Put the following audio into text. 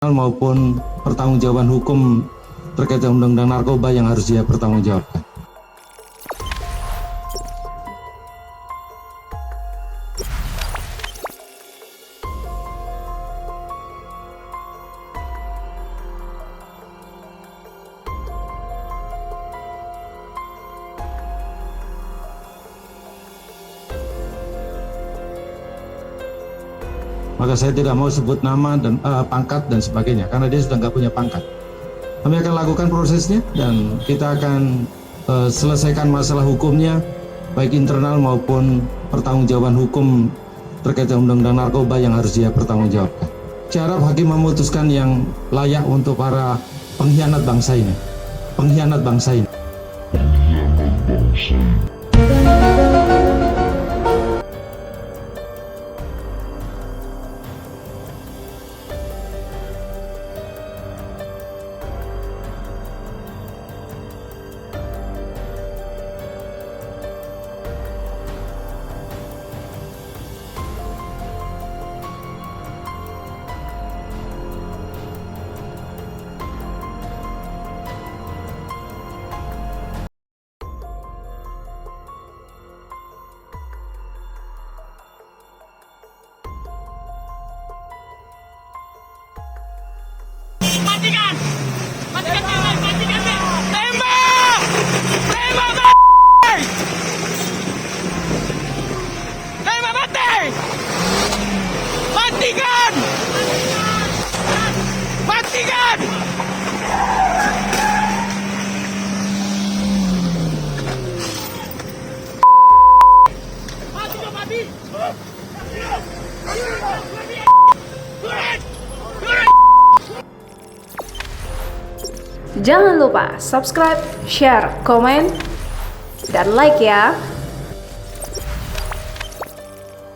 maupun pertanggungjawaban hukum terkait undang-undang narkoba yang harus dia pertanggungjawabkan. Maka saya tidak mau sebut nama dan pangkat dan sebagainya, karena dia sudah nggak punya pangkat. Kami akan lakukan prosesnya dan kita akan selesaikan masalah hukumnya, baik internal maupun pertanggungjawaban hukum terkait undang-undang narkoba yang harus dia pertanggungjawabkan. Saya harap hakim memutuskan yang layak untuk para pengkhianat bangsa ini. Pengkhianat bangsa ini. Matikan! Matikan dia! Matikan dia! Tembak! Tembak mati! Tembak mati! Matikan! Matikan! Mati kau mati! Jangan lupa subscribe, share, komen, dan like ya.